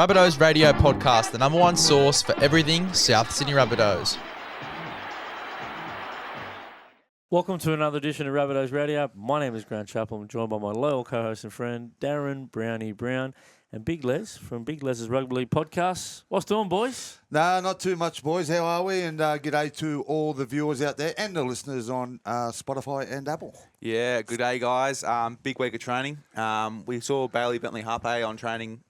Rabbitohs Radio Podcast, the number one source for everything South Sydney Rabbitohs. Welcome to another edition of Rabbitohs Radio. My name is Grant Chappell. I'm joined by my loyal co-host and friend, Darren Brownie Brown, and Big Lez from Big Lez's Rugby League Podcast. What's doing, boys? No, not too much, boys. How are we? And g'day to all the viewers out there and the listeners on Spotify and Apple. Yeah, good day, guys. Big week of training. We saw Bailey Bentley Harpe on training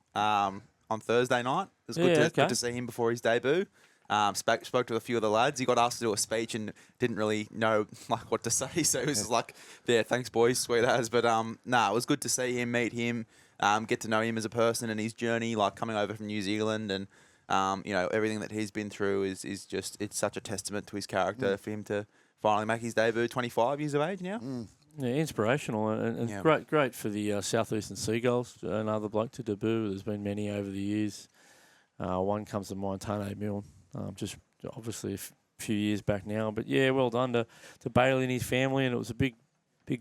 on Thursday night. It was good to see him before his debut. Spoke to a few of the lads. He got asked to do a speech and didn't really know what to say. So it was just like, yeah, thanks, boys, sweet as. But it was good to see him, meet him, get to know him as a person and his journey, like coming over from New Zealand and everything that he's been through is just, it's such a testament to his character for him to finally make his debut. 25 years of age now. Yeah, inspirational and great for the Southeastern Seagulls. Another bloke to debut. There's been many over the years. One comes to mind, Tane Milne, just obviously a few years back now. But yeah, well done to Bailey and his family. And it was a big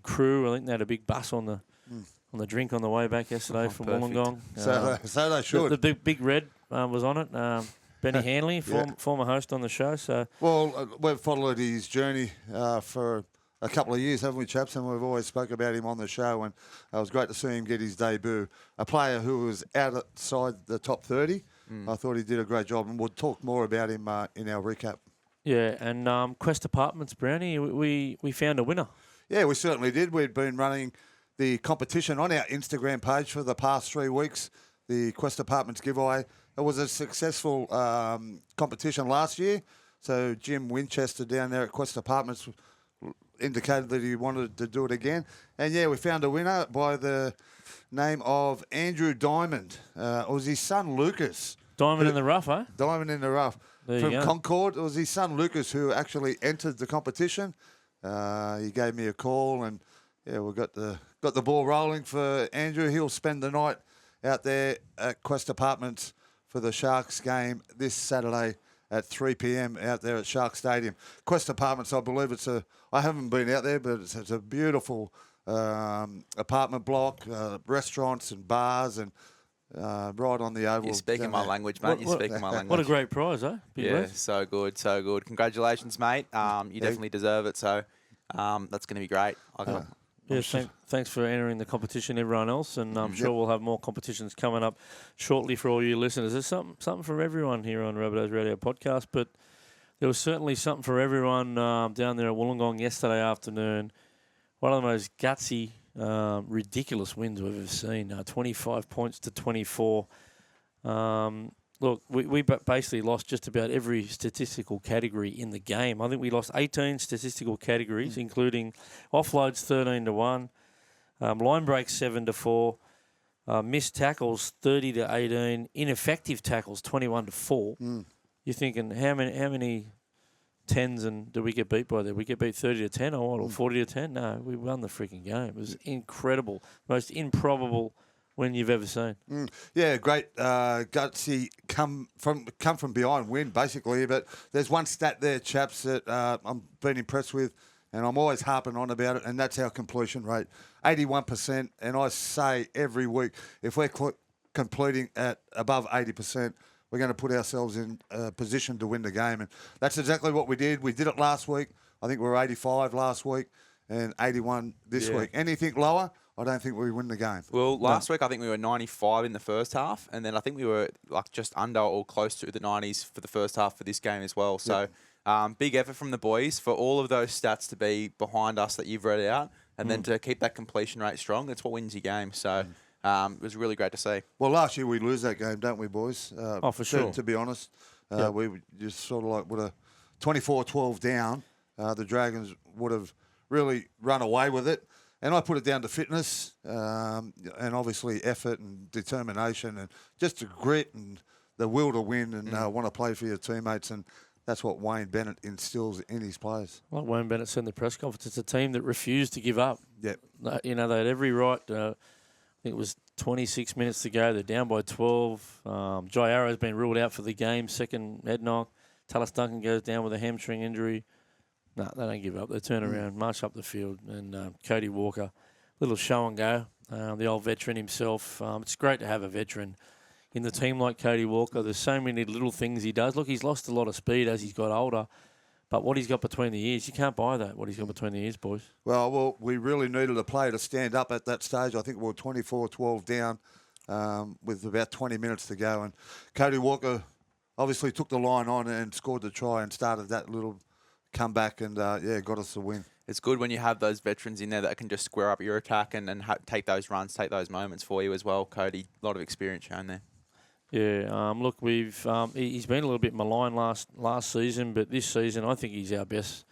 crew. I think they had a big bus on the drink on the way back yesterday from Wollongong. So they should. The big red was on it. Benny Hanley, former host on the show. So we've followed his journey for a couple of years, haven't we, Chaps? And we've always spoke about him on the show, and it was great to see him get his debut. A player who was outside the top 30. I thought he did a great job, and we'll talk more about him in our recap. Yeah, and Quest Apartments, Brownie, we found a winner. Yeah, we certainly did. We'd been running the competition on our Instagram page for the past 3 weeks, the Quest Apartments giveaway. It was a successful competition last year, so Jim Winchester down there at Quest Apartments indicated that he wanted to do it again. And, yeah, we found a winner by the name of Andrew Diamond. It was his son, Lucas. Diamond in the rough, eh? Diamond in the rough. From Concord. It was his son, Lucas, who actually entered the competition. He gave me a call, and, yeah, we got the ball rolling for Andrew. He'll spend the night out there at Quest Apartments for the Sharks game this Saturday at 3 p.m. out there at Shark Stadium. Quest Apartments, I believe I haven't been out there, but it's a beautiful apartment block, restaurants and bars, and right on the oval. You're speaking my language, mate. You're speaking my language. What a great prize, eh? So good, so good. Congratulations, mate. You definitely deserve it. So that's going to be great. Thanks for entering the competition, everyone else, and I'm sure we'll have more competitions coming up shortly for all you listeners. There's something for everyone here on Rabbitohs Radio Podcast, but there was certainly something for everyone down there at Wollongong yesterday afternoon. One of the most gutsy, ridiculous wins we've ever seen. 25 points to 24. Look, we basically lost just about every statistical category in the game. I think we lost 18 statistical categories, including offloads 13-1, line breaks 7-4, missed tackles 30-18, ineffective tackles 21-4. You're thinking how many tens and did we get beat by there? We get beat 30-10 or what, or 40-10? No, we won the freaking game. It was incredible, most improbable win you've ever seen. Yeah, great gutsy come from behind win, basically. But there's one stat there, Chaps, that I'm been impressed with, and I'm always harping on about it, and that's our completion rate, 81%. And I say every week, if we're completing at above 80%, we're going to put ourselves in a position to win the game. And that's exactly what we did. We did it last week. I think we were 85 last week and 81 this week. Anything lower, I don't think we win the game. Well, last week I think we were 95 in the first half, and then I think we were like just under or close to the 90s for the first half for this game as well. So big effort from the boys for all of those stats to be behind us that you've read out, and then to keep that completion rate strong. That's what wins your game. So it was really great to see. Well, last year we lose that game, don't we, boys? For sure. To be honest, we just sort of like would have 24-12 down. The Dragons would have really run away with it. And I put it down to fitness and obviously effort and determination and just the grit and the will to win and want to play for your teammates. And that's what Wayne Bennett instills in his players. Like Wayne Bennett said in the press conference, it's a team that refused to give up. Yep. They had every right. I think it was 26 minutes to go. They're down by 12. Jai Arrow's been ruled out for the game, second head knock. Tallis Duncan goes down with a hamstring injury. No, they don't give up. They turn around, march up the field, and Cody Walker, little show and go. The old veteran himself. It's great to have a veteran in the team like Cody Walker. There's so many little things he does. Look, he's lost a lot of speed as he's got older. But what he's got between the ears, you can't buy that, what he's got between the ears, boys. Well, we really needed a player to stand up at that stage. I think we were 24-12 down with about 20 minutes to go. And Cody Walker obviously took the line on and scored the try and started that little comeback and, got us the win. It's good when you have those veterans in there that can just square up your attack and take those runs, take those moments for you as well, Cody. A lot of experience shown there. Yeah, look, he's been a little bit maligned last season, but this season I think he's our best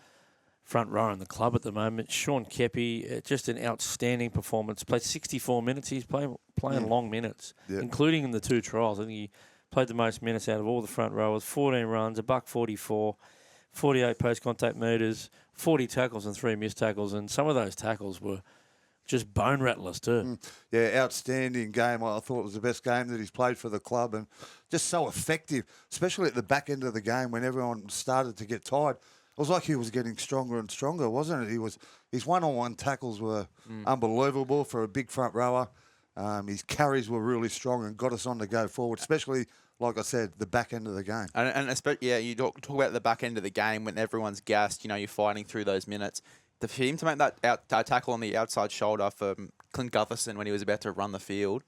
front rower in the club at the moment. Sean Kepi, just an outstanding performance. Played 64 minutes. He's playing long minutes, including in the 2 trials. I think he played the most minutes out of all the front rowers. 14 runs, $144, 48 post-contact metres, 40 tackles and 3 missed tackles, and some of those tackles were just bone rattlers too. Yeah, outstanding game. I thought it was the best game that he's played for the club and just so effective, especially at the back end of the game when everyone started to get tired. It was like he was getting stronger and stronger, wasn't it? His one-on-one tackles were unbelievable for a big front rower. His carries were really strong and got us on to go forward, especially, like I said, the back end of the game. And especially, you talk about the back end of the game when everyone's gassed, you're fighting through those minutes. For him to make that tackle on the outside shoulder for Clint Gutherson when he was about to run the field,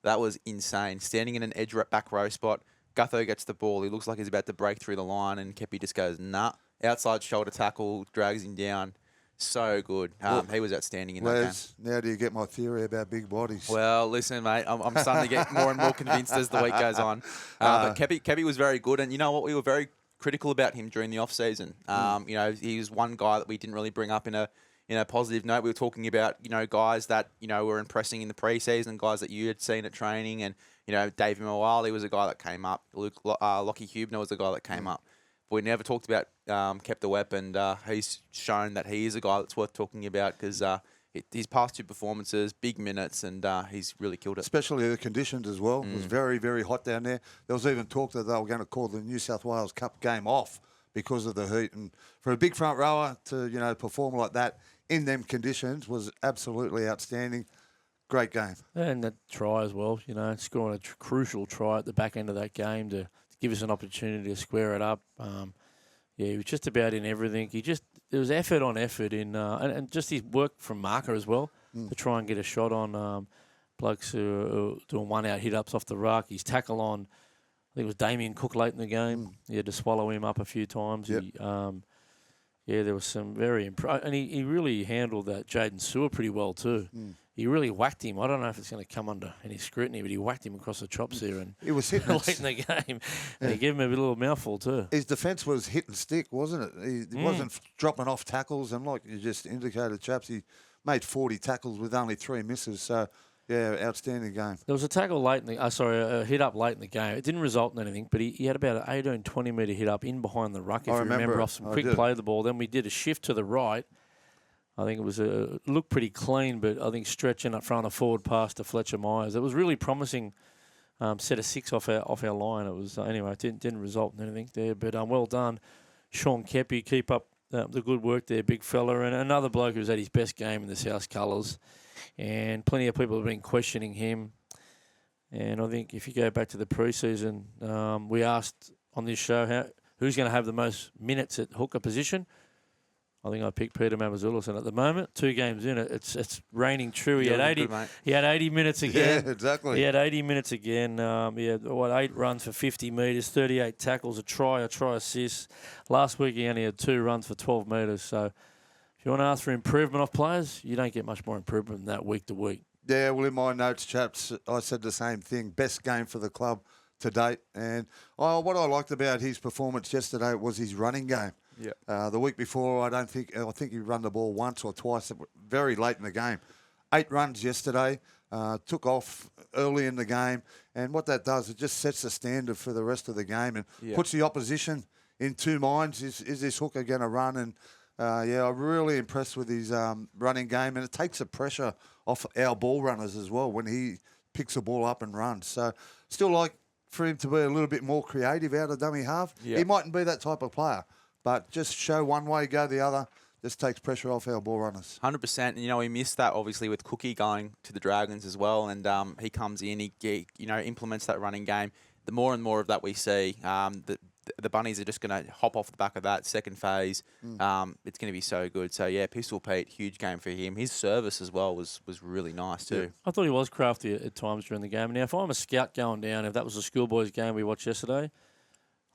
that was insane. Standing in an edge back row spot, Gutho gets the ball. He looks like he's about to break through the line, and Kepi just goes, nah. Outside shoulder tackle, drags him down. So good. He was outstanding in that game. Now do you get my theory about big bodies? Well, listen, mate, I'm starting to get more and more convinced as the week goes on. But Kepi was very good, and you know what? We were very critical about him during the off season. He was one guy that we didn't really bring up in a positive note. We were talking about guys that were impressing in the preseason, guys that you had seen at training, and Davey Moali was a guy that came up. Lockie Hubner was a guy that came up. But we never talked about Kept the Wep, and he's shown that he is a guy that's worth talking about because his past 2 performances, big minutes, and he's really killed it. Especially the conditions as well. It was very, very hot down there. There was even talk that they were going to call the New South Wales Cup game off because of the heat. And for a big front rower to, perform like that in them conditions was absolutely outstanding. Great game. And that try as well, scoring a crucial try at the back end of that game to give us an opportunity to square it up. He was just about in everything. There was effort on effort in, and just his work from marker as well to try and get a shot on blokes who are doing 1-out hit-ups off the ruck. His tackle on, I think it was Damien Cook late in the game. He had to swallow him up a few times. Yep. There was some very and he really handled that Jaden Sewer pretty well too. He really whacked him. I don't know if it's going to come under any scrutiny, but he whacked him across the chops there and it was hitting late in the game. And he gave him a little mouthful too. His defence was hit and stick, wasn't it? He wasn't dropping off tackles, and like you just indicated, Chaps, he made 40 tackles with only 3 misses. So, yeah, outstanding game. There was a tackle late in the a hit up late in the game. It didn't result in anything, but he had about an 18, 20 metre hit up in behind the ruck, if you remember, off some quick play of the ball. Then we did a shift to the right. I think it was looked pretty clean, but I think stretching up front a forward pass to Fletcher Myers. It was really promising. Set of 6 off our line. It was anyway. It didn't result in anything there, but well done, Sean Kepi. Keep up the good work there, big fella, and another bloke who's at his best game in the South colours. And plenty of people have been questioning him. And I think if you go back to the pre-season, we asked on this show who's going to have the most minutes at hooker position. I think I picked Peter Mamazoulis, and at the moment, 2 games in, it's raining true. He had 80. Good, he had 80 minutes again. Yeah, exactly. He had 80 minutes again. He had 8 runs for 50 metres, 38 tackles, a try assist. Last week he only had 2 runs for 12 metres. So if you want to ask for improvement off players, you don't get much more improvement than that week to week. Yeah, well, in my notes, Chaps, I said the same thing. Best game for the club to date. And what I liked about his performance yesterday was his running game. Yeah. The week before, I think he run the ball once or twice, very late in the game. 8 runs yesterday, took off early in the game, and what that does, it just sets the standard for the rest of the game and puts the opposition in 2 minds. Is this hooker going to run? And I'm really impressed with his running game, and it takes the pressure off our ball runners as well when he picks the ball up and runs. So still like for him to be a little bit more creative out of dummy half. He mightn't be that type of player. But just show one way, go the other. just takes pressure off our ball runners. 100%. And, we missed that, obviously, with Cookie going to the Dragons as well. And he comes in, he implements that running game. The more and more of that we see, the Bunnies are just going to hop off the back of that second phase. It's going to be so good. So, yeah, Pistol Pete, huge game for him. His service as well was really nice too. Yeah. I thought he was crafty at times during the game. Now, if I'm a scout going down, if that was a schoolboys game we watched yesterday,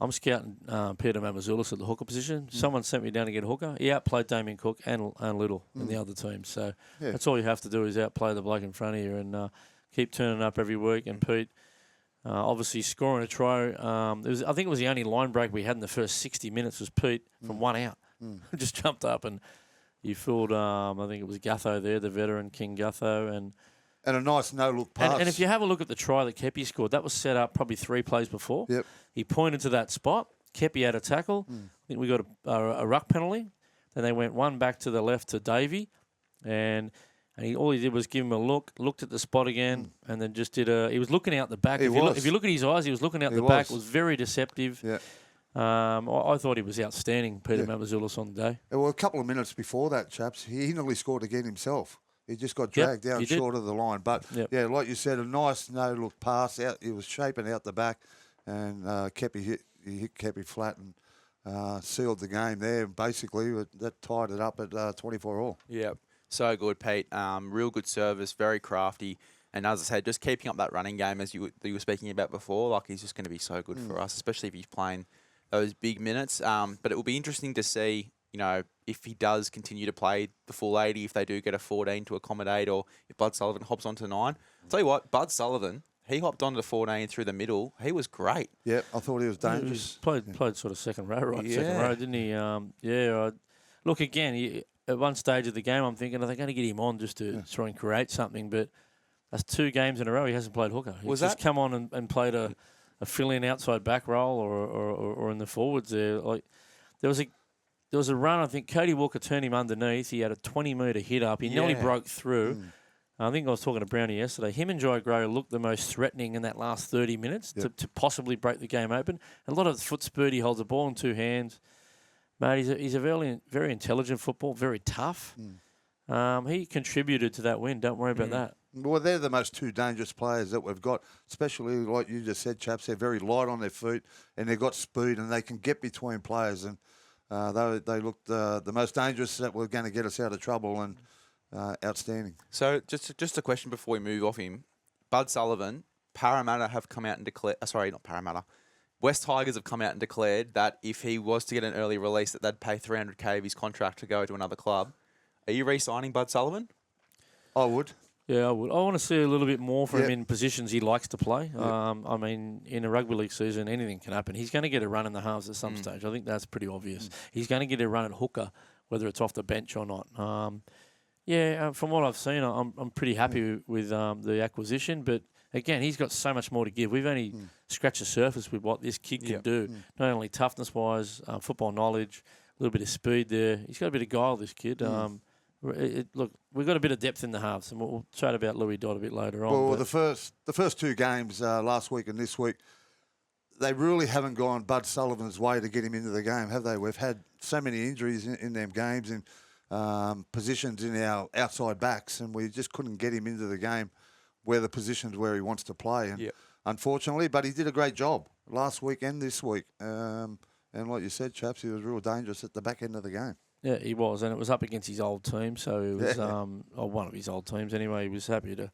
I'm scouting Peter Mamazoulis at the hooker position. Someone sent me down to get a hooker. He outplayed Damien Cook and Little in the other team. So that's all you have to do is outplay the bloke in front of you and keep turning up every week. And Pete, obviously scoring a try. I think it was the only line break we had in the first 60 minutes was Pete from one out. Just jumped up and he fooled, I think it was Gutho there, the veteran King Gutho. And a nice no-look pass. And if you have a look at the try that Kepi scored, that was set up probably 3 plays before. Yep. He pointed to that spot. Kepi had a tackle. I think we got a ruck penalty. Then they went one back to the left to Davey. And all he did was give him a look, looked at the spot again, and then just did he was looking out the back. If you look at his eyes, he was looking out the back. It was very deceptive. Yeah. I thought he was outstanding, Peter Mamazoulis, on the day. Well, a couple of minutes before that, Chaps, he nearly scored again himself. He just got dragged out short of the line. But, like you said, a nice no-look pass out. He was shaping out the back, and Kepi hit Kepi flat and sealed the game there. Basically, that tied it up at 24-all. Yeah, so good, Pete. Real good service, very crafty. And as I said, just keeping up that running game as you were speaking about before, like he's just going to be so good for us, especially if he's playing those big minutes. But it will be interesting to see, if he does continue to play the full 80, if they do get a 14 to accommodate, or if Bud Sullivan hops onto 9. I'll tell you what, Bud Sullivan, he hopped onto 14 through the middle. He was great. Yeah, I thought he was dangerous. Played sort of second row, second row, didn't he? Look, again, at one stage of the game, I'm thinking, are they going to get him on just to try and create something? But that's 2 games in a row he hasn't played hooker. He's just come on and played a fill-in outside back role or in the forwards there. Like there was a run, I think Cody Walker turned him underneath. He had a 20-metre hit up. He nearly broke through. I think I was talking to Brownie yesterday. Him and Joy Gray looked the most threatening in that last 30 minutes to possibly break the game open. A lot of the foot speed, he holds the ball in 2 hands. Mate, he's a very, very intelligent football, very tough. He contributed to that win. Don't worry about that. Well, they're the most 2 dangerous players that we've got, especially like you just said, Chaps. They're very light on their feet and they've got speed and they can get between players. And they looked the most dangerous that were going to get us out of trouble and outstanding. So just a question before we move off him. Bud Sullivan, Parramatta have come out and declared... sorry, not Parramatta. West Tigers have come out and declared that if he was to get an early release, that they'd pay $300K of his contract to go to another club. Are you re-signing Bud Sullivan? I would. Yeah, I would. I want to see a little bit more from him in positions he likes to play. I mean, in a rugby league season, anything can happen. He's going to get a run in the halves at some stage. I think that's pretty obvious. He's going to get a run at hooker, whether it's off the bench or not. From what I've seen, I'm pretty happy with the acquisition. But again, he's got so much more to give. We've only scratched the surface with what this kid can do. Not only toughness-wise, football knowledge, a little bit of speed there. He's got a bit of guile, this kid. Look, we've got a bit of depth in the halves, and we'll chat about Louis Dodd a bit later on. Well, the first 2 games last week and this week, they really haven't gone Bud Sullivan's way to get him into the game, have they? We've had so many injuries in them games and positions in our outside backs, and we just couldn't get him into the game where the positions where he wants to play. And unfortunately, but he did a great job last week and this week. And like you said, Chaps, he was real dangerous at the back end of the game. Yeah, he was, and it was up against his old team, so it was one of his old teams anyway. He was happy to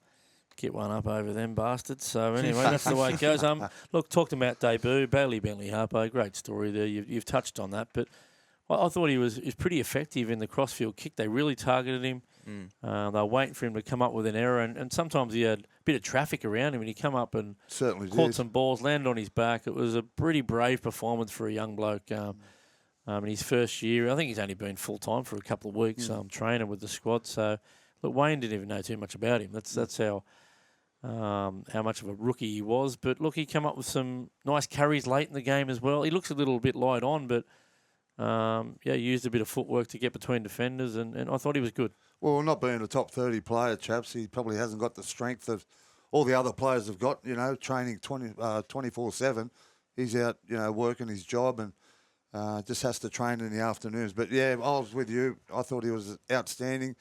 get one up over them bastards. So anyway, that's the way it goes. Look, talked about debut, Bailey Bentley Harpo, great story there. You've touched on that, but I thought he was pretty effective in the crossfield kick. They really targeted him. They were waiting for him to come up with an error, and sometimes he had a bit of traffic around him, and he come up and caught some balls, landed on his back. It was a pretty brave performance for a young bloke. In his first year, I think he's only been full-time for a couple of weeks training with the squad. So, look, Wayne didn't even know too much about him. That's how much of a rookie he was. But, look, he came up with some nice carries late in the game as well. He looks a little bit light on, but, used a bit of footwork to get between defenders, and I thought he was good. Well, not being a top 30 player, Chaps, he probably hasn't got the strength of all the other players have got, training 24/7. He's out, working his job and Just has to train in the afternoons. But, yeah, I was with you. I thought he was outstanding.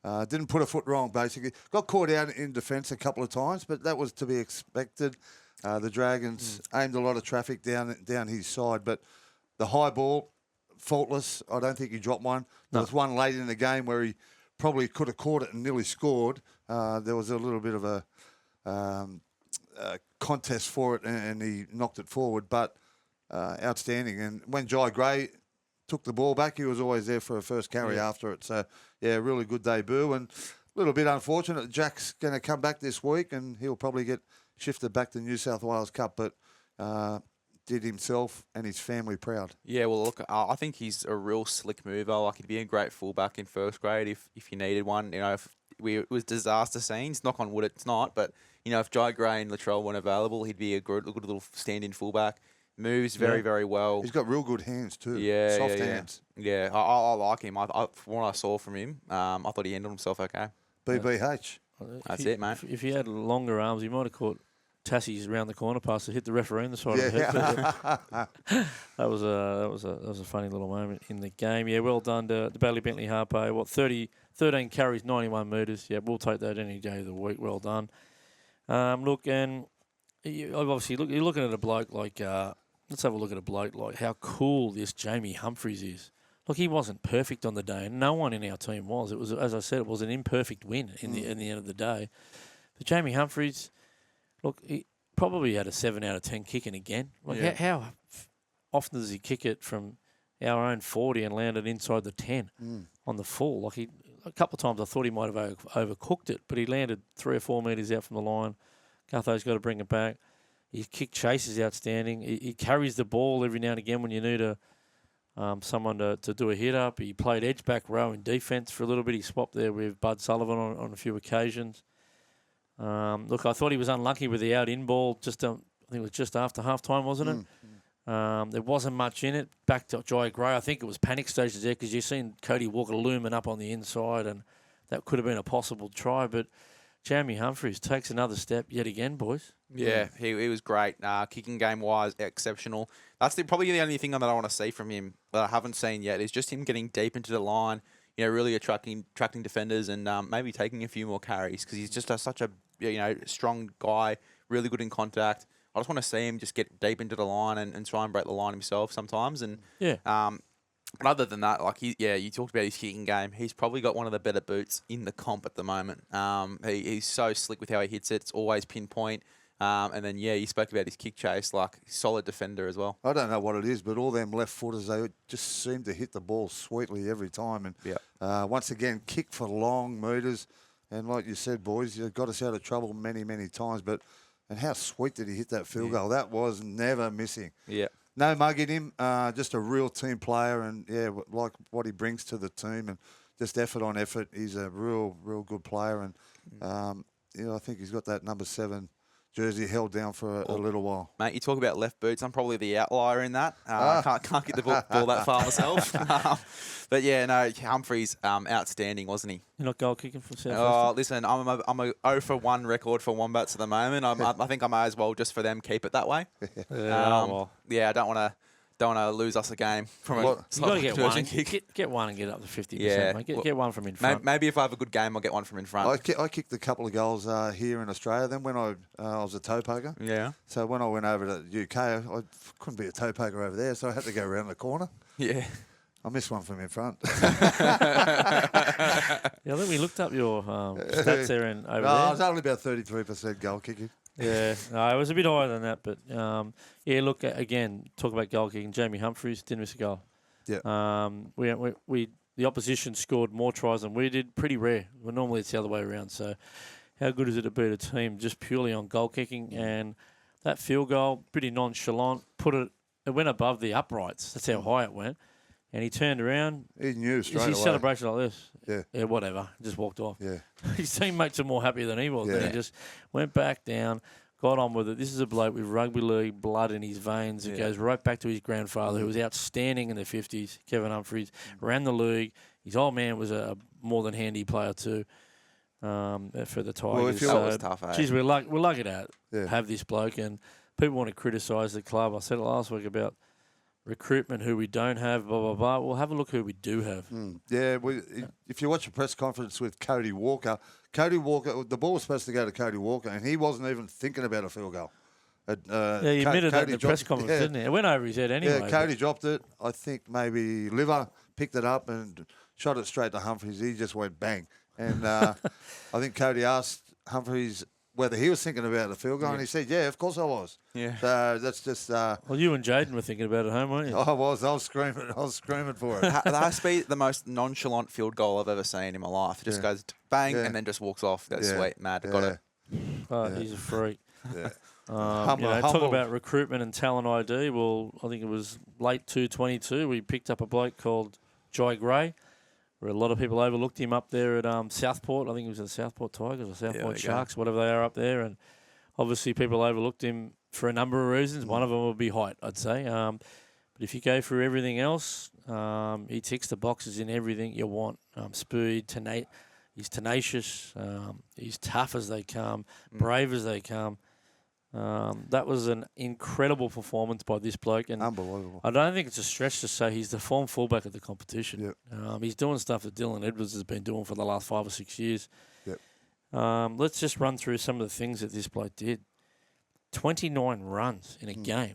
Didn't put a foot wrong, basically. Got caught out in defence a couple of times, but that was to be expected. The Dragons aimed a lot of traffic down his side, but the high ball, faultless. I don't think he dropped one. There was one late in the game where he probably could have caught it and nearly scored. There was a little bit of a contest for it, and he knocked it forward, but outstanding. And when Jai Gray took the ball back, he was always there for a first carry after it. So, yeah, really good debut. And a little bit unfortunate. Jack's going to come back this week, and he'll probably get shifted back to New South Wales Cup, but did himself and his family proud. Yeah, well, look, I think he's a real slick mover. Like, he'd be a great fullback in first grade if you needed one. You know, if it was disaster scenes, knock on wood, it's not. But, you know, if Jai Gray and Latrell weren't available, he'd be a good little stand-in fullback. Moves very, very well. He's got real good hands too. Yeah, soft hands. Yeah, I like him. From what I saw from him, I thought he handled himself okay. BBH. That's it, mate. If he had longer arms, he might have caught Tassie's around the corner pass to hit the referee in the side of the head. That was a funny little moment in the game. Yeah, well done to Bailey Bentley Harpo. 13 carries, 91 metres. Yeah, we'll take that any day of the week. Well done. Look, and obviously, you're looking at a bloke like. Let's have a look at a bloke like how cool this Jamie Humphreys is. Look, he wasn't perfect on the day, and no one in our team was. It was, as I said, it was an imperfect win in the end of the day. But Jamie Humphreys, look, he probably had a 7 out of 10 kicking again. Like how often does he kick it from our own 40 and land it inside the 10 on the full? Like a couple of times I thought he might have overcooked it, but he landed 3 or 4 metres out from the line. Gutho's got to bring it back. His kick chase is outstanding. He carries the ball every now and again when you need someone to do a hit up. He played edge back row in defence for a little bit. He swapped there with Bud Sullivan on a few occasions. Look, I thought he was unlucky with the out-in ball. I think it was just after half-time, wasn't it? There wasn't much in it. Back to Jai Gray. I think it was panic stages there because you've seen Cody Walker looming up on the inside, and that could have been a possible try. But Jamie Humphreys takes another step yet again, boys. Yeah, he was great. Kicking game-wise, exceptional. That's probably the only thing that I want to see from him that I haven't seen yet is just him getting deep into the line, you know, really attracting defenders and maybe taking a few more carries because he's just such a strong guy, really good in contact. I just want to see him just get deep into the line and try and break the line himself sometimes. And but other than that, like you talked about his kicking game. He's probably got one of the better boots in the comp at the moment. He's so slick with how he hits it. It's always pinpoint. And then, you spoke about his kick chase, like solid defender as well. I don't know what it is, but all them left footers, they just seem to hit the ball sweetly every time. And once again, kick for long metres. And like you said, boys, you got us out of trouble many, many times. And how sweet did he hit that field goal? That was never missing. Yeah. No mugging him, just a real team player. And, like what he brings to the team and just effort on effort. He's a real, real good player. And, I think he's got that number 7 jersey held down for a little while. Mate, you talk about left boots. I'm probably the outlier in that. I can't get the ball that far myself. But Humphreys, outstanding, wasn't he? You're not goal kicking from South Oh, listen, I'm a 0 for 1 record for Wombats at the moment. I think I may as well just for them keep it that way. I don't want to lose us a game from you got to get one. Get one and get up to 50%. Yeah. Mate. Get one from in front. Maybe if I have a good game, I'll get one from in front. I kicked a couple of goals here in Australia. Then when I was a toe poker. Yeah. So when I went over to the UK, I couldn't be a toe poker over there, so I had to go around the corner. Yeah. I missed one from in front. I think we looked up your stats there and over there. I was only about 33% goal kicking. Yeah, no, it was a bit higher than that, but look again. Talk about goal kicking. Jamie Humphreys didn't miss a goal. Yeah. We the opposition scored more tries than we did. Pretty rare. Well, normally it's the other way around. So, how good is it to beat a team just purely on goal kicking? And that field goal, pretty nonchalant. It went above the uprights. That's how high it went. And he turned around. He knew straight away. His celebration like this. Yeah. Yeah, whatever. Just walked off. Yeah. His teammates are more happy than he was. Yeah. And he just went back down, got on with it. This is a bloke with rugby league blood in his veins. It goes right back to his grandfather, who was outstanding in the 50s, Kevin Humphreys, ran the league. His old man was a more than handy player too for the Tigers. That was tough, eh? Geez, we're lucky to have this bloke. And people want to criticise the club. I said it last week about recruitment, who we don't have, blah, blah, blah. We'll have a look who we do have. Yeah, if you watch a press conference with Cody Walker, the ball was supposed to go to Cody Walker, and he wasn't even thinking about a field goal. He admitted that in the press conference, didn't he? It went over his head anyway. Yeah, Cody dropped it. I think maybe Liver picked it up and shot it straight to Humphreys. He just went bang. And I think Cody asked Humphreys whether he was thinking about the field goal, and he said, "Yeah, of course I was." Yeah. So that's just. Well, you and Jaden were thinking about it at home, weren't you? I was screaming for it. That has to be the most nonchalant field goal I've ever seen in my life. It just goes bang and then just walks off. That's sweet, mad. Got it. He's a freak. Yeah. Talk about recruitment and talent ID. Well, I think it was late 2022. We picked up a bloke called Jai Gray, where a lot of people overlooked him up there at Southport. I think he was at Southport Tigers or Southport Sharks, whatever they are up there. And obviously people overlooked him for a number of reasons. One of them would be height, I'd say. But if you go through everything else, he ticks the boxes in everything you want. Speed, he's tenacious. He's tough as they come, brave as they come. That was an incredible performance by this bloke, and Unbelievable. I don't think it's a stretch to say he's the form fullback of the competition. Yep. He's doing stuff that Dylan Edwards has been doing for the last 5 or 6 years. Yep. Let's just run through some of the things that this bloke did. 29 runs in a game.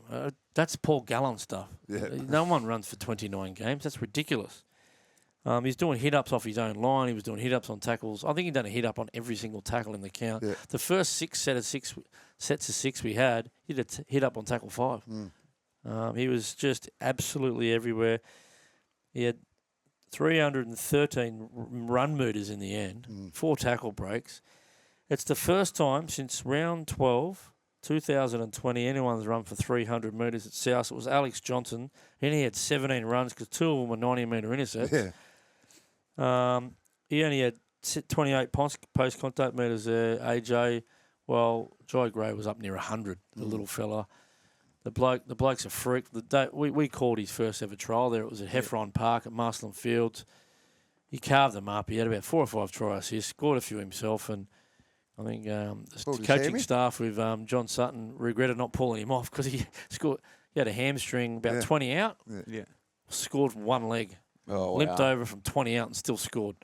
That's Paul Gallen stuff. Yeah. No one runs for 29 games. That's ridiculous. He's doing hit-ups off his own line. He was doing hit-ups on tackles. I think he done a hit-up on every single tackle in the count. Yeah. The first sets of six we had, he did a hit-up on tackle 5. He was just absolutely everywhere. He had 313 run meters in the end, 4 tackle breaks. It's the first time since round 12, 2020, anyone's run for 300 metres at South. It was Alex Johnson. And he had 17 runs because 2 of them were 90-metre intercepts. Yeah. He only had 28 post-contact metres there, AJ. Well, Jai Gray was up near 100, the little fella. The bloke's a freak. We called his first ever trial there. It was at Heffron Park at Marsland Fields. He carved them up. He had about 4 or 5 try assists, scored a few himself, and I think the coaching staff with John Sutton regretted not pulling him off because he scored. He had a hamstring about 20 out. Yeah. Scored 1 leg. Oh, Limped over from 20 out and still scored.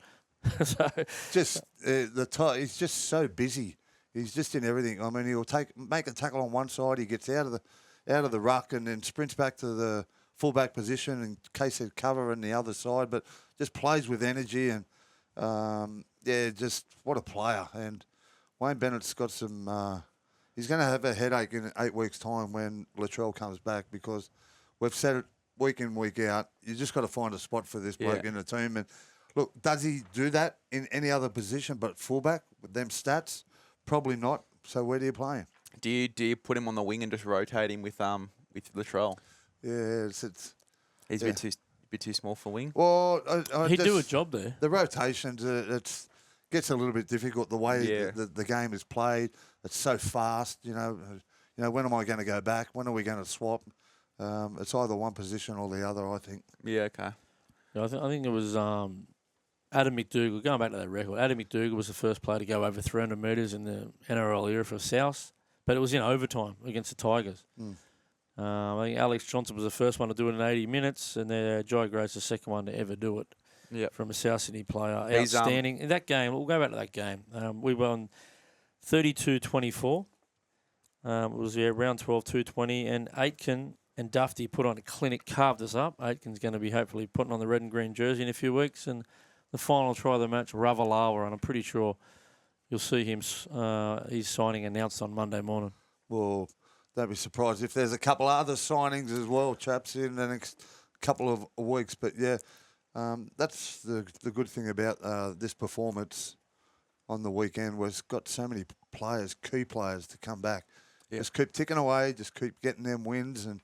So Just he's just so busy. He's just in everything. I mean, he'll make a tackle on one side. He gets out of the ruck and then sprints back to the fullback position in case they cover on the other side. But just plays with energy and just what a player. And Wayne Bennett's got some. He's going to have a headache in 8 weeks' time when Latrell comes back because we've said it week in, week out. You just got to find a spot for this bloke in the team. And look, does he do that in any other position but fullback with them stats? Probably not. So where do you play him? Do you put him on the wing and just rotate him with Latrell? Yeah, He's a bit too small for wing. Well, he'd do a job there. The rotations, it gets a little bit difficult the way the game is played. It's so fast. You know, when am I going to go back? When are we going to swap? It's either one position or the other, I think. Yeah, okay. Yeah, I think it was Adam McDougall. Going back to that record, Adam McDougall was the first player to go over 300 metres in the NRL era for South, but it was in overtime against the Tigers. I think Alex Johnson was the first one to do it in 80 minutes, and Jai Gray's the second one to ever do it from a South Sydney player. Outstanding. In that game, we'll go back to that game. We won 32-24. It was round 12, 220, and Aitken and Dufty put on a clinic, carved us up. Aitken's going to be hopefully putting on the red and green jersey in a few weeks, and the final try of the match, Ravalawa, and I'm pretty sure you'll see him. His signing announced on Monday morning. Well, don't be surprised if there's a couple of other signings as well, chaps, in the next couple of weeks. But yeah, that's the good thing about this performance on the weekend was got so many players, key players, to come back. Yep. Just keep ticking away, just keep getting them wins, and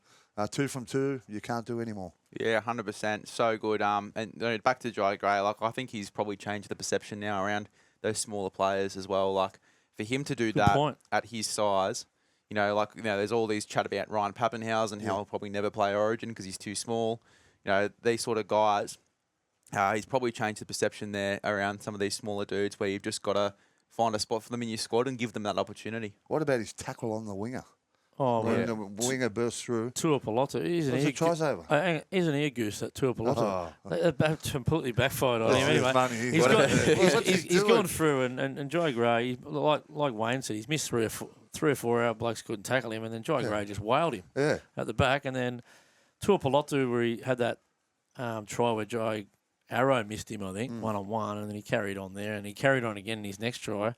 2 from 2, you can't do anymore. Yeah, 100%. So good. And back to Jai Gray, I think he's probably changed the perception now around those smaller players as well. Like, for him to do at his size, there's all these chat about Ryan Pappenhausen and how he'll probably never play Origin because he's too small. These sort of guys, he's probably changed the perception there around some of these smaller dudes where you've just got to find a spot for them in your squad and give them that opportunity. What about his tackle on the winger? Oh, when yeah. the winger burst through. Tuapolotu. He's What's the tries over? He's an ear goose, that Tuapolotu. Oh. That completely backfired on him. Anyway, Money. he's gone through, and Jai Gray, like Wayne said, he's missed three or four out. Blokes couldn't tackle him, and then Jai Gray just wailed him at the back. And then Tuapolotu, where he had that try where Jai Arrow missed him, I think, 1-on-1, and then he carried on there, and he carried on again in his next try.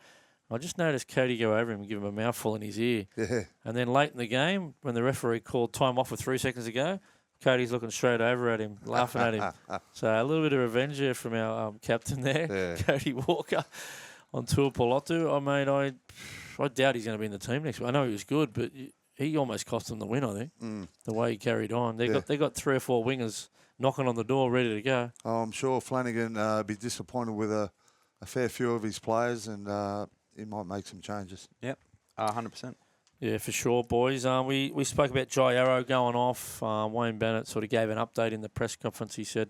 I just noticed Cody go over him and give him a mouthful in his ear. Yeah. And then late in the game, when the referee called time off with 3 seconds to go, Cody's looking straight over at him, laughing at him. So a little bit of revenge here from our captain there, Cody Walker, on Tuapolotu. I doubt he's going to be in the team next week. I know he was good, but he almost cost them the win, I think, the way he carried on. They got 3 or 4 wingers knocking on the door, ready to go. Oh, I'm sure Flanagan be disappointed with a fair few of his players, and he might make some changes. Yep, 100%. Yeah, for sure, boys. We spoke about Jai Arrow going off. Wayne Bennett sort of gave an update in the press conference. He said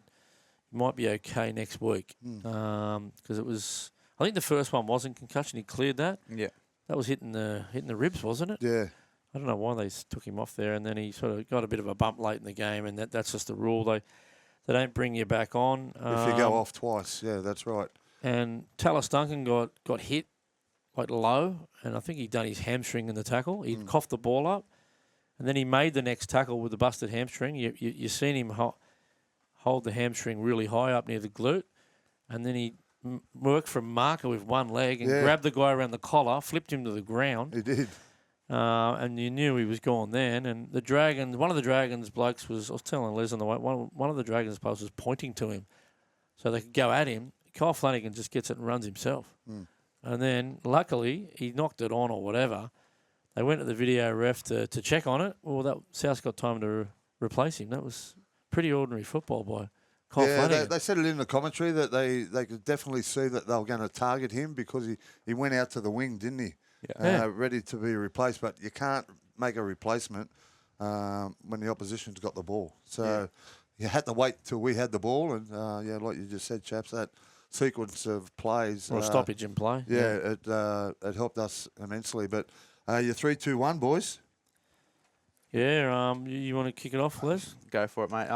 he might be okay next week because it was. I think the first one wasn't concussion. He cleared that. Yeah, that was hitting the ribs, wasn't it? Yeah. I don't know why they took him off there, and then he sort of got a bit of a bump late in the game, and that's just the rule. They don't bring you back on if you go off twice. Yeah, that's right. And Tallis Duncan got hit like low, and I think he'd done his hamstring in the tackle. He'd coughed the ball up, and then he made the next tackle with the busted hamstring. You seen him hold the hamstring really high up near the glute, and then he worked from marker with one leg and grabbed the guy around the collar, flipped him to the ground. He did. And you knew he was gone then. And the Dragons, one of the Dragons blokes was, I was telling Liz on the way, one of the Dragons players was pointing to him so they could go at him. Kyle Flanagan just gets it and runs himself. And then, luckily, he knocked it on or whatever. They went to the video ref to check on it. Well, South's got time to replace him. That was pretty ordinary football by Kyle Flanagan. They said it in the commentary that they could definitely see that they were going to target him because he went out to the wing, didn't he? Ready to be replaced. But you can't make a replacement when the opposition's got the ball. So you had to wait till we had the ball. And, like you just said, Chaps, that sequence of plays. Or a stoppage in play. Yeah, it helped us immensely. But you're 3-2-1, boys. Yeah, you want to kick it off, Les? Go for it, mate.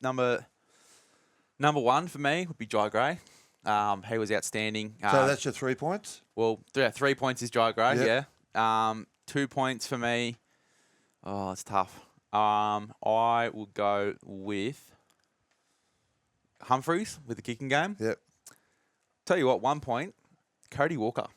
Number one for me would be Jai Gray. He was outstanding. So that's your 3 points? Well, 3 points is Jai Gray, yeah. 2 points for me. Oh, it's tough. I will go with Humphreys with the kicking game. Yep. Tell you what, 1 point, Cody Walker,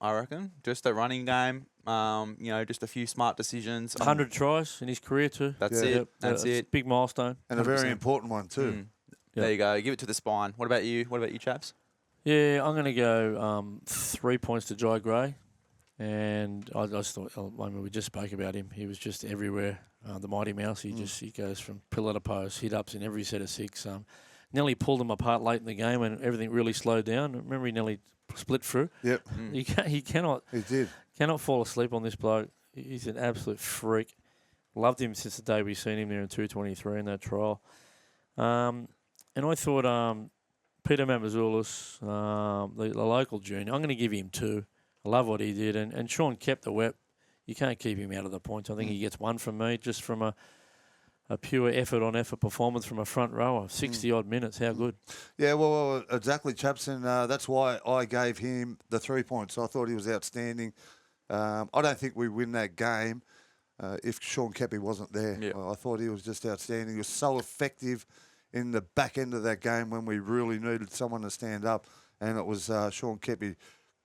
I reckon. Just a running game, just a few smart decisions. 100 tries in his career too. That's it. Yep. That's it. Big milestone. And 100%. A very important one too. There you go. Give it to the spine. What about you? What about you, Chaps? Yeah, I'm going to go 3 points to Jai Gray. And I just thought, we just spoke about him. He was just everywhere. The Mighty Mouse, he goes from pillar to post, hit-ups in every set of 6. Nearly pulled him apart late in the game when everything really slowed down. Remember, he nearly split through. Yep. He cannot fall asleep on this bloke. He's an absolute freak. Loved him since the day we seen him there in 223 in that trial. And I thought Peter Mamazoulis, the local junior, I'm going to give him 2. I love what he did. And Sean kept the wet. You can't keep him out of the points. I think he gets 1 from me just from a pure effort performance from a front rower. 60-odd minutes. How good? Yeah, well, exactly, Chaps. And that's why I gave him the 3 points. I thought he was outstanding. I don't think we win that game if Sean Kepi wasn't there. Yep. I thought he was just outstanding. He was so effective in the back end of that game when we really needed someone to stand up. And it was Sean Kepi.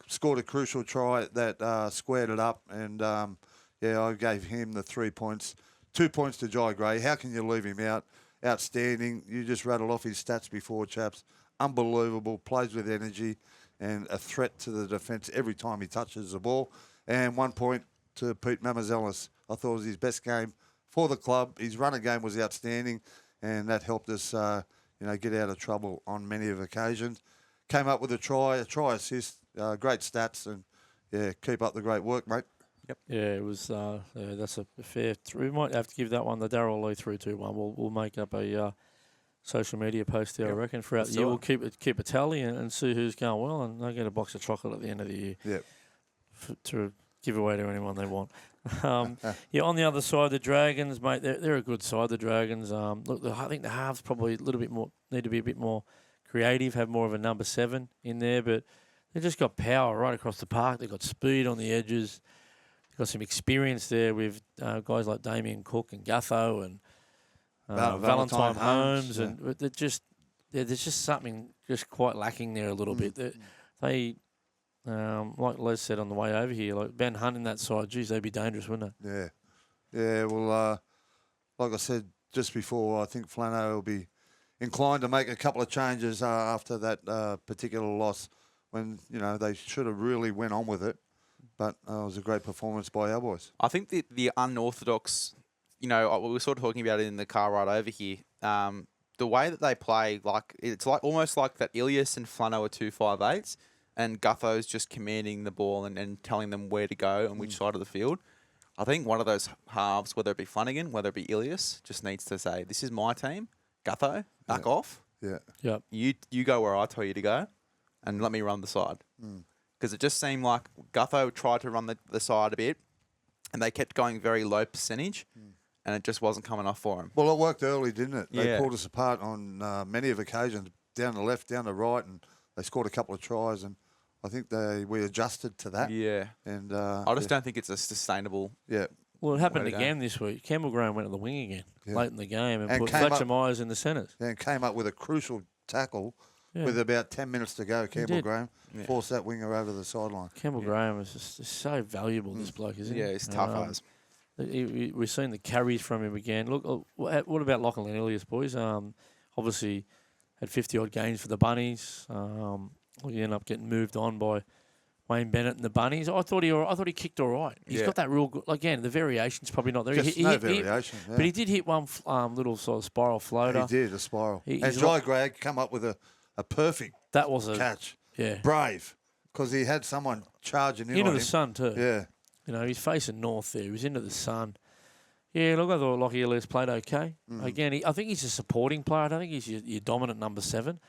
Scored a crucial try that squared it up. And, I gave him the 3 points. 2 points to Jai Gray. How can you leave him out? Outstanding. You just rattled off his stats before, Chaps. Unbelievable. Plays with energy and a threat to the defence every time he touches the ball. And 1 point to Pete Mamazoulis. I thought it was his best game for the club. His running game was outstanding, and that helped us, get out of trouble on many of occasions. Came up with a try assist, great stats, and keep up the great work, mate. Yep. Yeah, it was. That's a fair. We might have to give that one the Darryl Lee 3-2-1. We'll make up a social media post there. I reckon throughout the year we'll keep a tally and see who's going well, and they'll get a box of chocolate at the end of the year. Yep. To give away to anyone they want. On the other side, the Dragons, mate, they're a good side. The Dragons. Look, I think the halves probably a little bit more need to be a bit more creative, have more of a number 7 in there, but they've just got power right across the park. They've got speed on the edges. They've got some experience there with guys like Damien Cook and Gutho and Valentine Holmes, and there's just something just quite lacking there a little bit. They like Les said on the way over here, like Ben Hunt in that side, geez, they'd be dangerous, wouldn't they? Yeah. Well, like I said just before, I think Flano will be inclined to make a couple of changes after that particular loss when, they should have really went on with it. But it was a great performance by our boys. I think the unorthodox, we were sort of talking about it in the car ride over here. The way that they play, it's almost like that Ilias and Flano are 2-5-8s, and Gutho's just commanding the ball and telling them where to go and which side of the field. I think one of those halves, whether it be Flanagan, whether it be Ilias, just needs to say, this is my team. Gutho, back off. Yeah. Yep. You go where I tell you to go and let me run the side. Because it just seemed like Gutho tried to run the side a bit and they kept going very low percentage and it just wasn't coming off for him. Well, it worked early, didn't it? They pulled us apart on many of occasions, down the left, down the right, and they scored a couple of tries, and I think we adjusted to that. Yeah. And I just don't think it's a sustainable. Yeah. Well, it happened again this week. Campbell Graham went to the wing again late in the game and put Fletcher Myers in the centres. Yeah, and came up with a crucial tackle with about 10 minutes to go. Campbell Graham forced that winger over the sideline. Campbell Graham is just so valuable, this bloke, isn't he? Yeah, he's tough as. We've seen the carries from him again. Look, what about Lachlan Ilias, boys? Obviously had 50-odd games for the Bunnies. He ended up getting moved on by Wayne Bennett and the Bunnies. I thought he kicked all right. He's got that real good. Again, the variation's probably not there. Just no variation. But he did hit one little sort of spiral floater. He did, a spiral. And Jai Gragg come up with a perfect catch. Yeah. Brave, because he had someone charging in into on the him. sun too. Yeah. He's facing north there. He was into the sun. Yeah, look, I thought Lachie Ilias played okay. Again, I think he's a supporting player. I don't think he's your dominant number 7.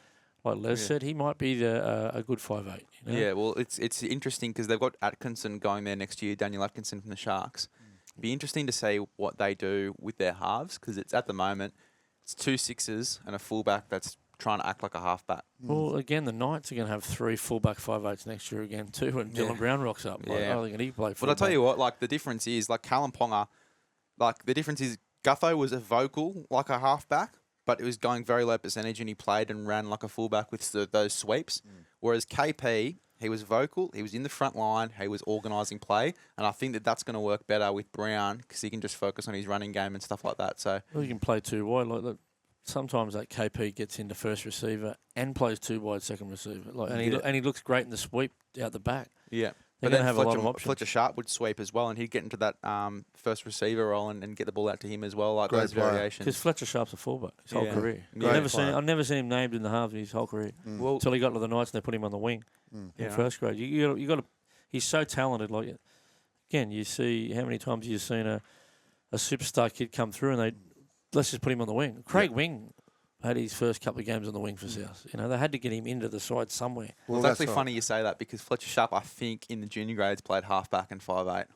Like Les said, he might be a good 5'8". Yeah, well, it's interesting because they've got Atkinson going there next year, Daniel Atkinson from the Sharks. It'd be interesting to see what they do with their halves because it's at the moment, it's 2 6s and a fullback that's trying to act like a halfback. Well, again, the Knights are going to have 3 fullback 5'8s next year again too, and Dylan Brown rocks up. I don't think he play fullback. But I'll tell you what, the difference is, Callum Ponga, the difference is Gutho was a vocal like a halfback, but it was going very low percentage and he played and ran like a fullback with those sweeps. Whereas KP, he was vocal, he was in the front line, he was organising play, and I think that's going to work better with Brown because he can just focus on his running game and stuff like that. So he can play 2 wide. Sometimes that KP gets into first receiver and plays 2 wide second receiver. And he looks great in the sweep out the back. Yeah. They're going to have a lot of options. Fletcher Sharp would sweep as well, and he'd get into that first receiver role and get the ball out to him as well, like those variations. Because Fletcher Sharp's a fullback his whole career. I've never seen him named in the halves his whole career. Until he got to the Knights and they put him on the wing in first grade. You got to. He's so talented. Again, you see how many times you've seen a superstar kid come through and let's just put him on the wing. Craig Wing had his first couple of games on the wing for South. They had to get him into the side somewhere. Well, it's actually funny you say that because Fletcher Sharp, I think, in the junior grades played halfback and 5'8".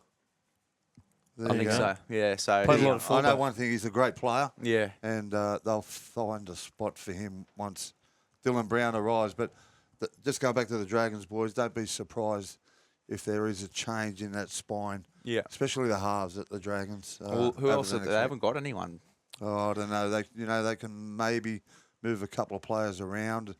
I think so. Yeah, so played a lot of I know one thing, he's a great player. Yeah. And they'll find a spot for him once Dylan Brown arrives. But just going back to the Dragons, boys, don't be surprised if there is a change in that spine. Yeah. Especially the halves at the Dragons. Who else? They haven't got anyone. Oh, I don't know. They can maybe move a couple of players around.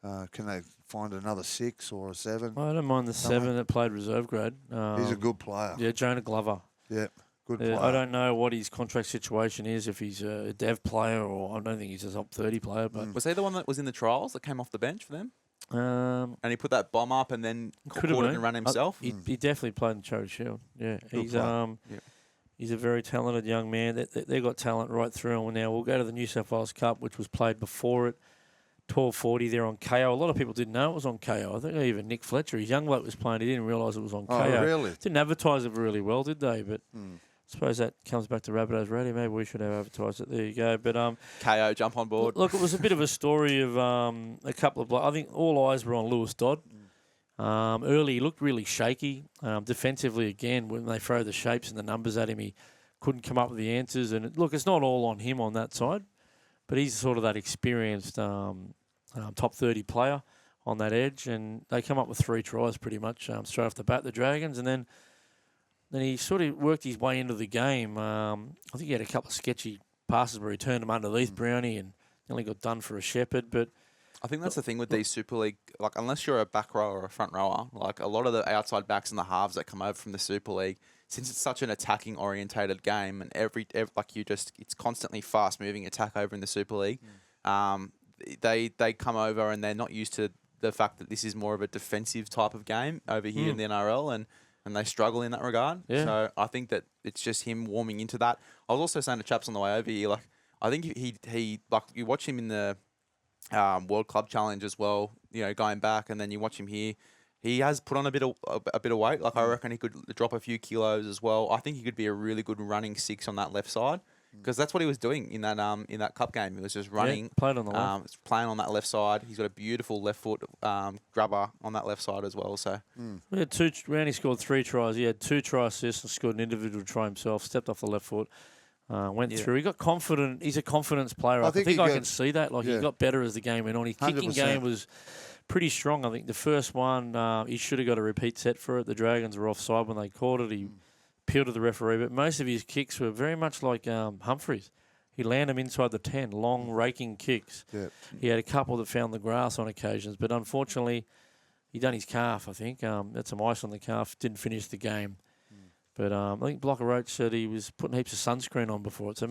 Can they find another 6 or a 7? I don't mind the 7 that played reserve grade. He's a good player. Yeah, Jonah Glover. Yeah, good player. I don't know what his contract situation is, if he's a dev player or I don't think he's a top 30 player. But was he the one that was in the trials that came off the bench for them? And he put that bomb up and then caught it and ran himself? He definitely played in the Charity Shield. Yeah, he's a very talented young man. They got talent right through. And now we'll go to the New South Wales Cup, which was played before it. 12:40 there on KO. A lot of people didn't know it was on KO. I think even Nick Fletcher, his young bloke, was playing. He didn't realise it was on KO. Oh, really? Didn't advertise it really well, did they? But I suppose that comes back to Rabbitohs Radio. Maybe we should have advertised it. There you go. But KO, jump on board. Look, it was a bit of a story of a couple of. I think all eyes were on Lewis Dodd. Early, he looked really shaky. Defensively, again, when they throw the shapes and the numbers at him, he couldn't come up with the answers. And look, it's not all on him on that side, but he's sort of that experienced top 30 player on that edge. And they come up with 3 tries pretty much straight off the bat, the Dragons. And then he sort of worked his way into the game. I think he had a couple of sketchy passes where he turned them underneath Brownie and only got done for a shepherd. But I think that's the thing with these Super League, like unless you're a back rower or a front rower, like a lot of the outside backs and the halves that come over from the Super League, since it's such an attacking orientated game and every it's constantly fast moving attack over in the Super League, they come over and they're not used to the fact that this is more of a defensive type of game over here in the NRL and they struggle in that regard. Yeah. So I think that it's just him warming into that. I was also saying to Chaps on the way over here, like I think he like you watch him in the World Club Challenge as well, going back, and then you watch him here. He has put on a bit of weight. Like I reckon he could drop a few kilos as well. I think he could be a really good running 6 on that left side because that's what he was doing in that cup game. He was just running, played on the left, playing on that left side. He's got a beautiful left foot grubber on that left side as well. So we had Randy scored 3 tries. He had 2 try assists and scored an individual try himself. Stepped off the left foot. Went through. He got confident. He's a confidence player. I think I can see that. Like he got better as the game went on. His kicking 100%. game was pretty strong. I think the first one he should have got a repeat set for it. The Dragons were offside when they caught it. He appealed to the referee, but most of his kicks were very much like Humphrey's. He landed them inside the 10, long raking kicks. Yep. He had a couple that found the grass on occasions, but unfortunately, he done his calf. I think had some ice on the calf. Didn't finish the game. But I think Blocker Roach said he was putting heaps of sunscreen on before it. So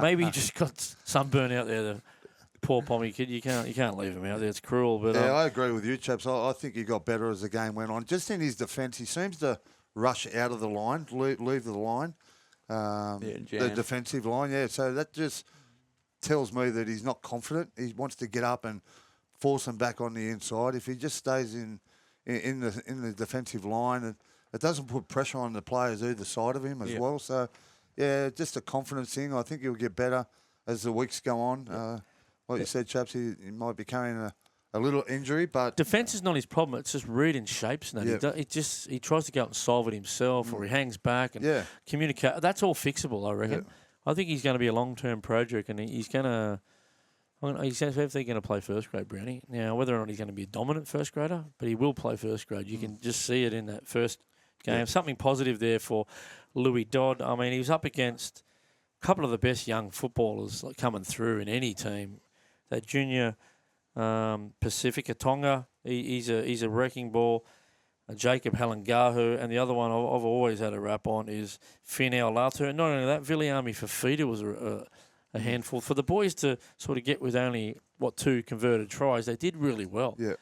maybe he just got sunburn out there. The poor pommy kid. You can't leave him out there. It's cruel. But I agree with you, Chaps. I think he got better as the game went on. Just in his defence, he seems to rush out of the line, leave the line, the defensive line. Yeah, so that just tells me that he's not confident. He wants to get up and force them back on the inside. If he just stays in the defensive line and it doesn't put pressure on the players either side of him as well. So, yeah, just a confidence thing. I think he'll get better as the weeks go on. Like you said, Chaps, he might be carrying a little injury, but defence is not his problem. It's just reading shapes. And he tries to go out and solve it himself, or he hangs back and communicate. That's all fixable, I reckon. Yeah. I think he's going to be a long-term project, and he's going to. He's definitely going to play first grade, Brownie. Now, whether or not he's going to be a dominant first grader, but he will play first grade. You can just see it in that first game. Yeah. Something positive there for Louis Dodd. I mean, he was up against a couple of the best young footballers coming through in any team. That junior Pacifica Tonga, he's a wrecking ball. Jacob Halangahu, and the other one I've always had a rap on is Finau Latu. And not only that, Viliami Fafita was a handful. For the boys to sort of get with only, 2 converted tries, they did really well. Yeah.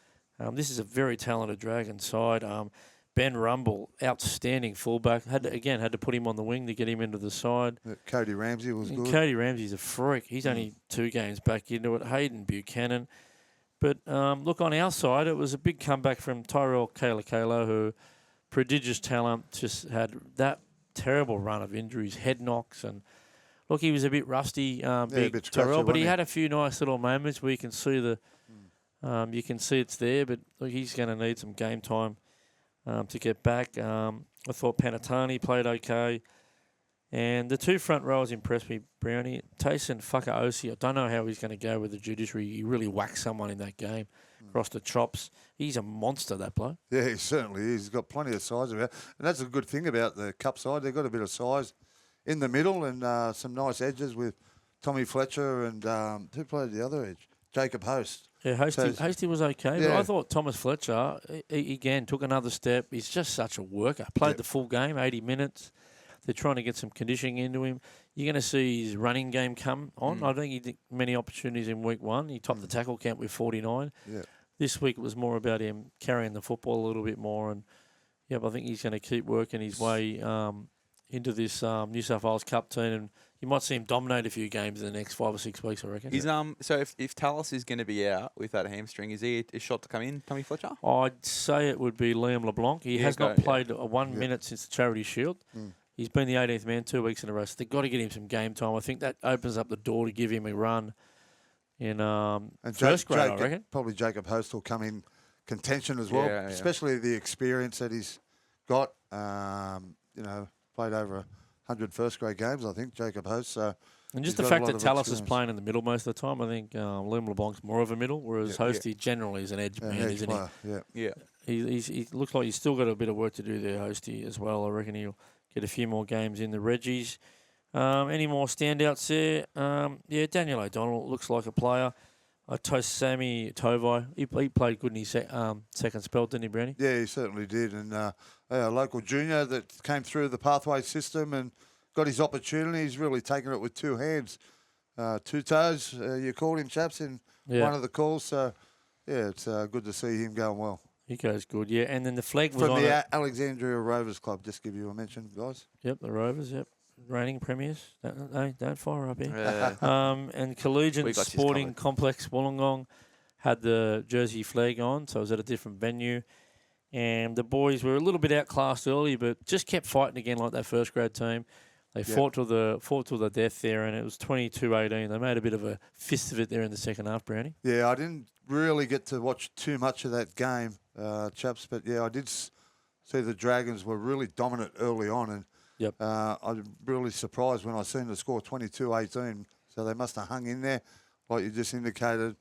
This is a very talented Dragon side. Ben Rumble, outstanding fullback. Had to put him on the wing to get him into the side. Cody Ramsey was good. Cody Ramsey's a freak. He's only 2 games back into it. Hayden Buchanan. But look, on our side, it was a big comeback from Tyrell Kalakalo, who, prodigious talent, just had that terrible run of injuries, head knocks, and look, he was a bit rusty, big Tyrell, but he had a few nice little moments where you can see it's there. But look, he's going to need some game time to get back. I thought Panatani played okay. And the 2 front rowers impressed me, Brownie. Tayson Whakaosi, I don't know how he's going to go with the judiciary. He really whacked someone in that game across the chops. He's a monster, that bloke. Yeah, he certainly is. He's got plenty of size about. And that's a good thing about the cup side. They've got a bit of size in the middle and some nice edges with Tommy Fletcher and who played the other edge? Jacob Host. Yeah, Hasty was okay, but I thought Thomas Fletcher, he again, took another step. He's just such a worker. Played the full game, 80 minutes. They're trying to get some conditioning into him. You're going to see his running game come on. I don't think he did many opportunities in week 1. He topped the tackle count with 49. Yeah. This week it was more about him carrying the football a little bit more. And, I think he's going to keep working his way into this New South Wales Cup team. And you might see him dominate a few games in the next 5 or 6 weeks, I reckon. He's, so if Tallis is going to be out with that hamstring, is he a shot to come in, Tommy Fletcher? I'd say it would be Liam LeBlanc. He has not played 1 minute since the Charity Shield. He's been the 18th man 2 weeks in a row. So they've got to get him some game time. I think that opens up the door to give him a run in first grade, I reckon. Probably Jacob Host will come contention as well, Yeah, yeah. especially the experience that he's got. Played over 100 first-grade games, I think, Jacob Host. So And just he's the got a fact lot that of Tallis is experience. playing in the middle most of the time, I think Liam LeBlanc's more of a middle, whereas Hosty generally is an edge man, edge isn't player, he? Yeah. He looks like he's still got a bit of work to do there, Hosty, as well. I reckon he'll get a few more games in the Reggies. Any more standouts there? Daniel O'Donnell looks like a player. Sammy Tovai, he played good in his second spell, didn't he, Brownie? Yeah, he certainly did. And a local junior that came through the pathway system and got his opportunity. He's really taken it with two hands. Two toes, you called him, Chaps, in one of the calls. So, it's good to see him going well. He goes good, yeah. And then the Flegg was From on the Alexandria Rovers Club, just give you a mention, guys. Yep, the Rovers, yep. Reigning premiers. Don't fire up here. Yeah. And Collegiate Sporting Complex Wollongong had the jersey Flegg on, so it was at a different venue. And the boys were a little bit outclassed early, but just kept fighting again like that first grade team. They fought to the death there, and it was 22-18. They made a bit of a fist of it there in the second half, Brownie. Yeah, I didn't really get to watch too much of that game, Chaps, but I did see the Dragons were really dominant early on, and I was really surprised when I seen the score 22-18. So they must have hung in there, like you just indicated,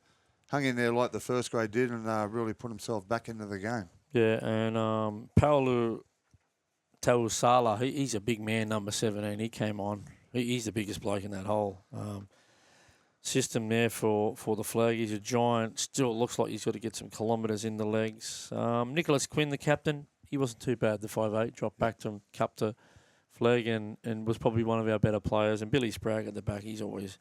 hung in there like the first grade did, and really put himself back into the game. Yeah, and Paolo Tausala, he's a big man, number 17. He came on. He's the biggest bloke in that whole system there for the Flegg. He's a giant. Still looks like he's got to get some kilometres in the legs. Nicholas Quinn, the captain, he wasn't too bad, the 5'8", dropped back to cup to Flegg and was probably one of our better players. And Billy Sprague at the back, he's always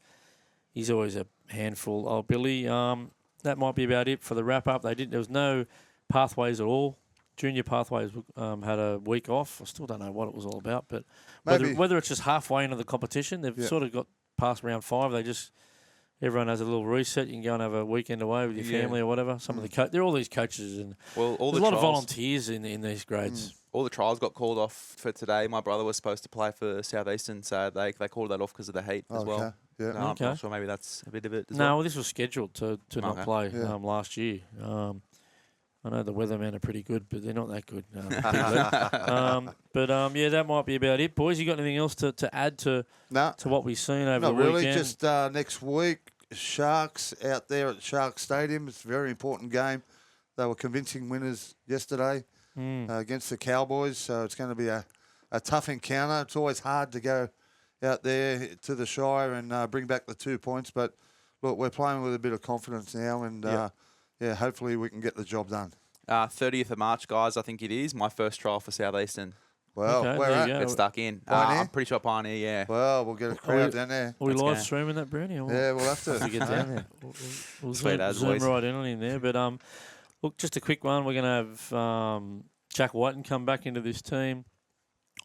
a handful. Oh, Billy, that might be about it for the wrap-up. There was no pathways at all. Junior pathways had a week off. I still don't know what it was all about, but whether it's just halfway into the competition, they've sort of got past round 5. Everyone has a little reset. You can go and have a weekend away with your family or whatever. Some of the there are all these coaches and there's a lot of volunteers in these grades. All the trials got called off for today. My brother was supposed to play for Southeastern, so they called that off because of the heat as well. Yeah. I'm not sure maybe that's a bit of it as well. No, this was scheduled to not play last year. I know the weathermen are pretty good, but they're not that good. That might be about it. Boys, you got anything else to add to what we've seen over the weekend? Not really, just next week, Sharks out there at Shark Stadium. It's a very important game. They were convincing winners yesterday against the Cowboys, so it's going to be a tough encounter. It's always hard to go out there to the Shire and bring back the 2 points, but look, we're playing with a bit of confidence now, and hopefully we can get the job done. 30th of March, guys, I think it is. My first trial for Southeastern. Well, where at? It's stuck in. I'm pretty sure Pioneer, yeah. Well, we'll get a crowd down there. Are we live streaming that, Brownie? Yeah, we'll have to. Get down there. We'll zoom right in on him there. But look, just a quick one. We're going to have Jack Whiten come back into this team.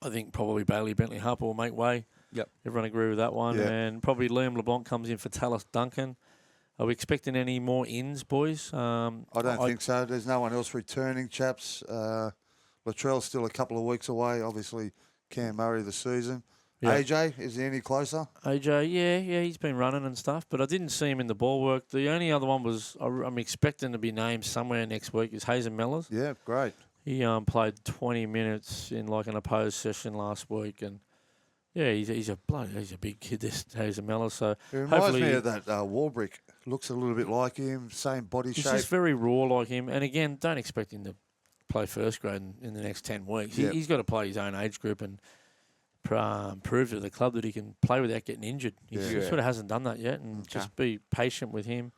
I think probably Bailey Bentley Harper will make way. Yep. Everyone agree with that one. Yep. And probably Liam LeBlanc comes in for Tallis Duncan. Are we expecting any more ins, boys? I don't think so. There's no one else returning, Chaps. Latrell's still a couple of weeks away. Obviously, Cam Murray the season. Yep. AJ, is he any closer? AJ, yeah, he's been running and stuff, but I didn't see him in the ball work. The only other one was I'm expecting to be named somewhere next week is Hazen Mellors. Yeah, great. He played 20 minutes in like an opposed session last week, and he's a big kid, this Hazen Mellors. So it reminds me of that Warbrick. Looks a little bit like him, same body shape. He's just very raw like him, and again, don't expect him to play first grade in the next 10 weeks. Yep. He's got to play his own age group and prove to the club that he can play without getting injured. He sort of hasn't done that yet, and just be patient with him.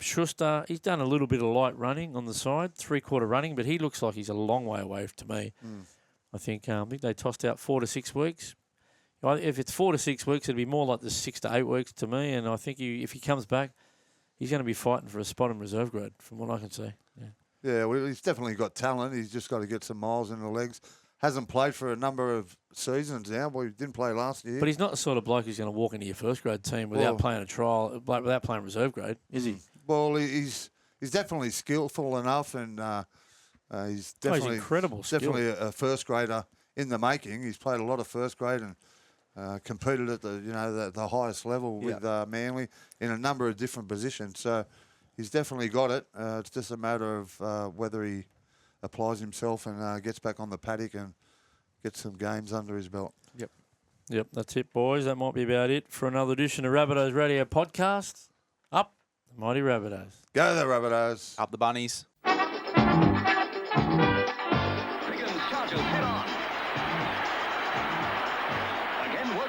Schuster, he's done a little bit of light running on the side, 3/4 running, but he looks like he's a long way away to me. I think they tossed out 4 to 6 weeks. If it's 4 to 6 weeks, it'd be more like the 6 to 8 weeks to me. And I think if he comes back, he's going to be fighting for a spot in reserve grade, from what I can see. Yeah, well, he's definitely got talent. He's just got to get some miles in the legs. Hasn't played for a number of seasons now. Well, he didn't play last year. But he's not the sort of bloke who's going to walk into your first grade team without playing a trial, without playing reserve grade, is he? Well, he's definitely skillful enough, and he's definitely incredible. Definitely a first grader in the making. He's played a lot of first grade and competed at the highest level with Manly in a number of different positions. So he's definitely got it. It's just a matter of whether he applies himself and gets back on the paddock and gets some games under his belt. Yep, that's it, boys. That might be about it for another edition of Rabbitohs Radio Podcast. Up, the mighty Rabbitohs. Go the Rabbitohs. Up the bunnies.